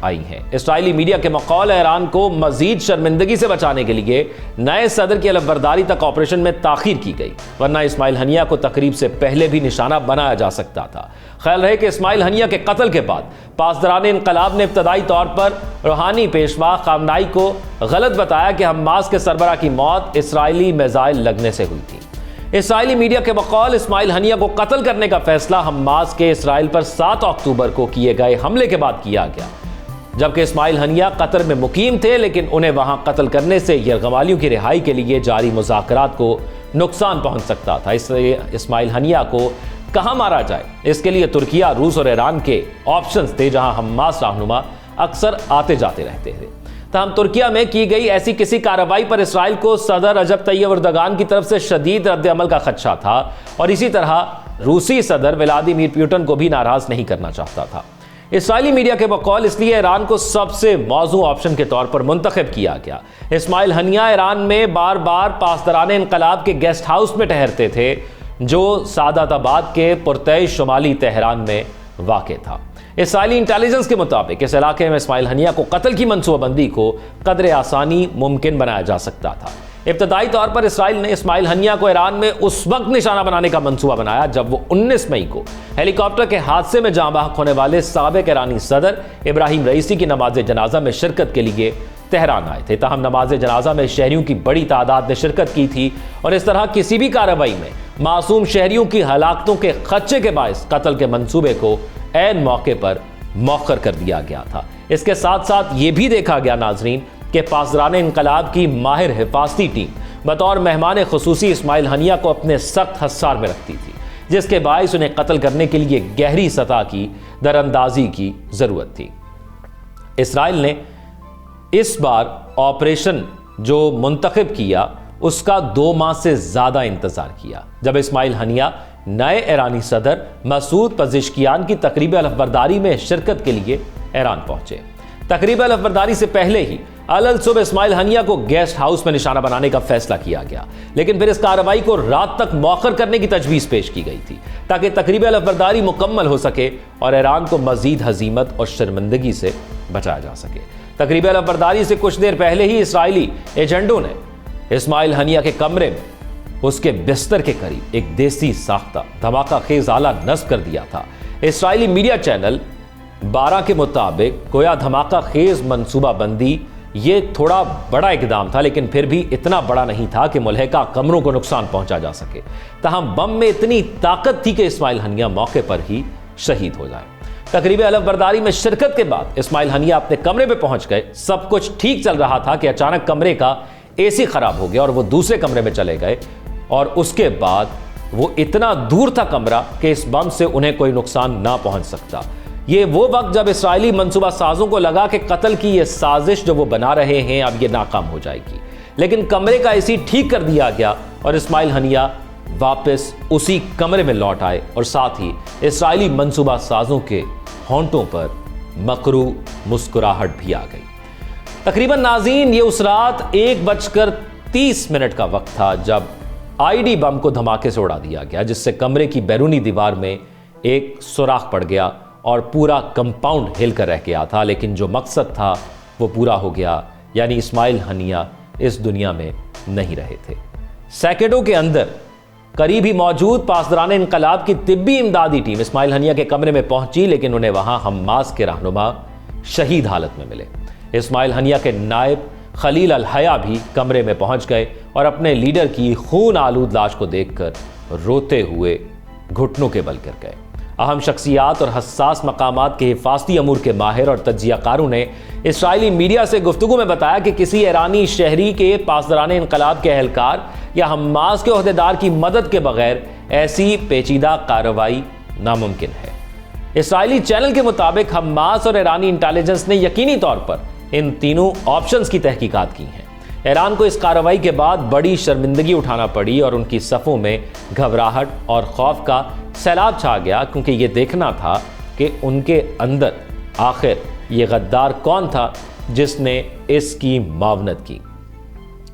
آئی ہیں۔ اسرائیلی میڈیا کے مقال ایران کو مزید شرمندگی سے بچانے کے لیے نئے صدر کی علف برداری تک آپریشن میں تاخیر کی گئی، ورنہ اسماعیل ہنیہ کو تقریب سے پہلے بھی نشانہ بنایا جا سکتا تھا۔ خیال رہے کہ اسماعیل ہنیہ کے قتل کے بعد پاسداران انقلاب نے ابتدائی طور پر روحانی پیشوا خامنائی کو غلط بتایا کہ حماس کے سربراہ کی موت اسرائیلی میزائل لگنے سے ہوئی تھی۔ اسرائیلی میڈیا کے بقول اسماعیل ہنیہ کو قتل کرنے کا فیصلہ حماس کے اسرائیل پر 7 اکتوبر کو کیے گئے حملے کے بعد کیا گیا، جبکہ اسماعیل ہنیہ قطر میں مقیم تھے، لیکن انہیں وہاں قتل کرنے سے یرغمالیوں کی رہائی کے لیے جاری مذاکرات کو نقصان پہنچ سکتا تھا۔ اس لیے اسماعیل ہنیہ کو کہاں مارا جائے، اس کے لیے ترکیہ، روس اور ایران کے آپشنز تھے، جہاں حماس رہنما اکثر آتے جاتے رہتے تھے۔ تاہم ترکیہ میں کی گئی ایسی کسی کارروائی پر اسرائیل کو صدر رجب طیب اردگان کی طرف سے شدید رد عمل کا خدشہ تھا، اور اسی طرح روسی صدر ولادیمیر پوٹن کو بھی ناراض نہیں کرنا چاہتا تھا۔ اسرائیلی میڈیا کے بقول اس لیے ایران کو سب سے موزوں آپشن کے طور پر منتخب کیا گیا۔ اسماعیل ہنیہ ایران میں بار بار پاسداران انقلاب کے گیسٹ ہاؤس میں ٹھہرتے تھے، جو سعادت آباد کے پرتعیش شمالی تہران میں واقع تھا۔ اسرائیلی انٹیلیجنس کے مطابق اس علاقے میں اسماعیل ہنیہ کو قتل کی منصوبہ بندی کو قدر آسانی ممکن بنایا جا سکتا تھا۔ ابتدائی طور پر اسرائیل نے اسماعیل ہنیہ کو ایران میں اس وقت نشانہ بنانے کا منصوبہ بنایا جب وہ 19 مئی کو ہیلی کاپٹر کے حادثے میں جاں بحق ہونے والے سابق ایرانی صدر ابراہیم رئیسی کی نماز جنازہ میں شرکت کے لیے تہران آئے تھے۔ تاہم نماز جنازہ میں شہریوں کی بڑی تعداد نے شرکت کی تھی، اور اس طرح کسی بھی کارروائی میں معصوم شہریوں کی ہلاکتوں کے خدشے کے باعث قتل کے منصوبے کو عین موقع پر مؤخر کر دیا گیا تھا۔ اس کے ساتھ ساتھ یہ بھی دیکھا گیا ناظرین کہ پاسداران انقلاب کی ماہر حفاظتی ٹیم بطور مہمان خصوصی اسماعیل ہنیہ کو اپنے سخت حصار میں رکھتی تھی، جس کے باعث انہیں قتل کرنے کے لیے گہری سطح کی دراندازی کی ضرورت تھی۔ اسرائیل نے اس بار آپریشن جو منتخب کیا اس کا 2 ماہ سے زیادہ انتظار کیا، جب اسماعیل ہنیہ نئے ایرانی صدر مسعود پزشکیان کی تقریب علف برداری میں شرکت کے لیے ایران پہنچے۔ تقریب علف برداری سے پہلے ہی صبح اسماعیل ہنیہ کو گیسٹ ہاؤس میں نشانہ بنانے کا فیصلہ کیا گیا، لیکن پھر اس کارروائی کو رات تک مؤخر کرنے کی تجویز پیش کی گئی تھی تاکہ تقریب علف برداری مکمل ہو سکے اور ایران کو مزید ہزیمت اور شرمندگی سے بچایا جا سکے۔ تقریب علف برداری سے کچھ دیر پہلے ہی اسرائیلی ایجنٹوں نے اسماعیل ہنیہ کے کمرے میں اس کے بستر کے قریب ایک دیسی ساختہ دھماکہ خیز آلہ نصب کر دیا تھا۔ اسرائیلی میڈیا چینل 12 کے مطابق گویا دھماکہ خیز منصوبہ بندی یہ تھوڑا بڑا اقدام تھا، لیکن پھر بھی اتنا بڑا نہیں تھا کہ ملحقہ کمروں کو نقصان پہنچا جا سکے۔ تاہم بم میں اتنی طاقت تھی کہ اسماعیل ہنیہ موقع پر ہی شہید ہو جائے۔ تقریب علف برداری میں شرکت کے بعد اسماعیل ہنیہ اپنے کمرے پہ پہنچ گئے۔ سب کچھ ٹھیک چل رہا تھا کہ اچانک کمرے کا AC خراب ہو گیا اور وہ دوسرے کمرے میں چلے گئے، اور اس کے بعد وہ اتنا دور تھا کمرہ کہ اس بم سے انہیں کوئی نقصان نہ پہنچ سکتا۔ یہ وہ وقت جب اسرائیلی منصوبہ سازوں کو لگا کہ قتل کی یہ سازش جو وہ بنا رہے ہیں اب یہ ناکام ہو جائے گی، لیکن کمرے کا AC ٹھیک کر دیا گیا اور اسماعیل ہنیہ واپس اسی کمرے میں لوٹ آئے، اور ساتھ ہی اسرائیلی منصوبہ سازوں کے ہونٹوں پر مکروہ مسکراہٹ بھی آ گئی۔ تقریباً ناظرین یہ اس رات 1:30 کا وقت تھا جب ID بم کو دھماکے سے اڑا دیا گیا، جس سے کمرے کی بیرونی دیوار میں ایک سوراخ پڑ گیا اور پورا کمپاؤنڈ ہل کر رہ گیا تھا، لیکن جو مقصد تھا وہ پورا ہو گیا، یعنی اسماعیل ہنیہ اس دنیا میں نہیں رہے تھے۔ سیکنڈوں کے اندر قریب ہی موجود پاسداران انقلاب کی طبی امدادی ٹیم اسماعیل ہنیہ کے کمرے میں پہنچی، لیکن انہیں وہاں حماس کے رہنما شہید حالت میں ملے۔ اسماعیل ہنیہ کے نائب خلیل الحیا بھی کمرے میں پہنچ گئے اور اپنے لیڈر کی خون آلود لاش کو دیکھ کر روتے ہوئے گھٹنوں کے بل گر گئے۔ اہم شخصیات اور حساس مقامات کے حفاظتی امور کے ماہر اور تجزیہ کاروں نے اسرائیلی میڈیا سے گفتگو میں بتایا کہ کسی ایرانی شہری کے پاسداران انقلاب کے اہلکار یا حماس کے عہدیدار کی مدد کے بغیر ایسی پیچیدہ کارروائی ناممکن ہے۔ اسرائیلی چینل کے مطابق حماس اور ایرانی انٹیلیجنس نے یقینی طور پر ان تینوں آپشنز کی تحقیقات کی ہیں۔ ایران کو اس کارروائی کے بعد بڑی شرمندگی اٹھانا پڑی اور ان کی صفوں میں گھبراہٹ اور خوف کا سیلاب چھا گیا، کیونکہ یہ دیکھنا تھا کہ ان کے اندر آخر یہ غدار کون تھا جس نے اس کی معاونت کی۔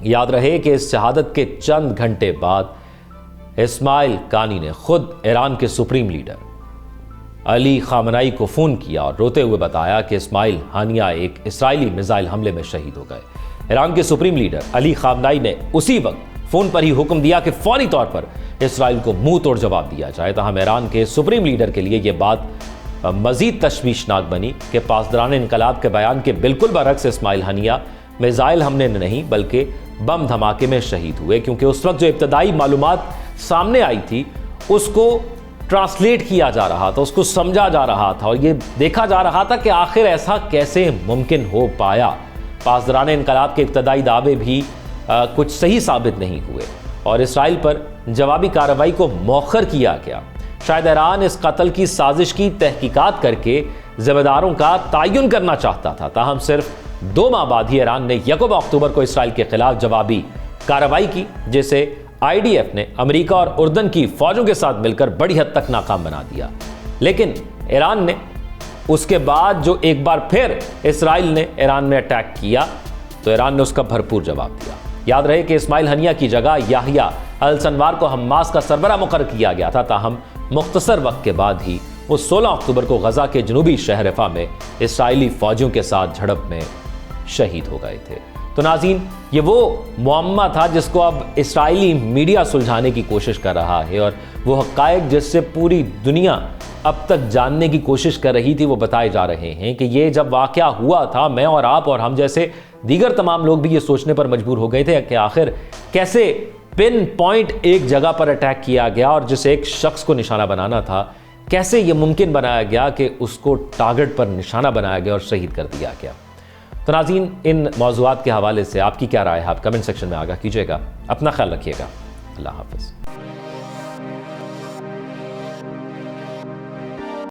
یاد رہے کہ اس شہادت کے چند گھنٹے بعد اسماعیل قانی نے خود ایران کے سپریم لیڈر علی خامنائی کو فون کیا اور روتے ہوئے بتایا کہ اسماعیل ہانیہ ایک اسرائیلی میزائل حملے میں شہید ہو گئے۔ ایران کے سپریم لیڈر علی خامنائی نے اسی وقت فون پر ہی حکم دیا کہ فوری طور پر اسرائیل کو منہ توڑ جواب دیا جائے۔ تاہم ایران کے سپریم لیڈر کے لیے یہ بات مزید تشویشناک بنی کہ پاسداران انقلاب کے بیان کے بالکل برعکس اسماعیل ہانیہ میزائل حملے میں نہیں بلکہ بم دھماکے میں شہید ہوئے، کیونکہ اس وقت جو ابتدائی معلومات سامنے آئی تھی اس کو ٹرانسلیٹ کیا جا رہا تھا، اس کو سمجھا جا رہا تھا اور یہ دیکھا جا رہا تھا کہ آخر ایسا کیسے ممکن ہو پایا۔ پاسداران انقلاب کے ابتدائی دعوے بھی کچھ صحیح ثابت نہیں ہوئے اور اسرائیل پر جوابی کارروائی کو مؤخر کیا گیا۔ شاید ایران اس قتل کی سازش کی تحقیقات کر کے ذمہ داروں کا تعین کرنا چاہتا تھا، تاہم صرف 2 ماہ بعد ہی ایران نے 1 اکتوبر کو اسرائیل کے خلاف جوابی کارروائی کی، جسے IDF نے امریکہ اور اردن کی فوجوں کے ساتھ مل کر بڑی حد تک ناکام بنا دیا۔ لیکن ایران نے اس کے بعد جو ایک بار پھر اسرائیل نے ایران میں اٹیک کیا تو ایران نے اس کا بھرپور جواب دیا۔ یاد رہے کہ اسماعیل ہانیہ کی جگہ یحییٰ السنوار کو حماس کا سربراہ مقرر کیا گیا تھا، تاہم مختصر وقت کے بعد ہی وہ 16 اکتوبر کو غزہ کے جنوبی شہر رفح میں اسرائیلی فوجیوں کے ساتھ جھڑپ میں شہید ہو گئے تھے۔ تو ناظرین، یہ وہ معمہ تھا جس کو اب اسرائیلی میڈیا سلجھانے کی کوشش کر رہا ہے، اور وہ حقائق جس سے پوری دنیا اب تک جاننے کی کوشش کر رہی تھی وہ بتائے جا رہے ہیں کہ یہ جب واقعہ ہوا تھا، میں اور آپ اور ہم جیسے دیگر تمام لوگ بھی یہ سوچنے پر مجبور ہو گئے تھے کہ آخر کیسے پن پوائنٹ ایک جگہ پر اٹیک کیا گیا اور جس ایک شخص کو نشانہ بنانا تھا، کیسے یہ ممکن بنایا گیا کہ اس کو ٹارگٹ پر نشانہ بنایا گیا اور شہید کر دیا گیا۔ تو ناظرین، ان موضوعات کے حوالے سے آپ کی کیا رائے ہے؟ آپ کمنٹ سیکشن میں آگاہ کیجیے گا۔ اپنا خیال رکھیے گا۔ اللہ حافظ۔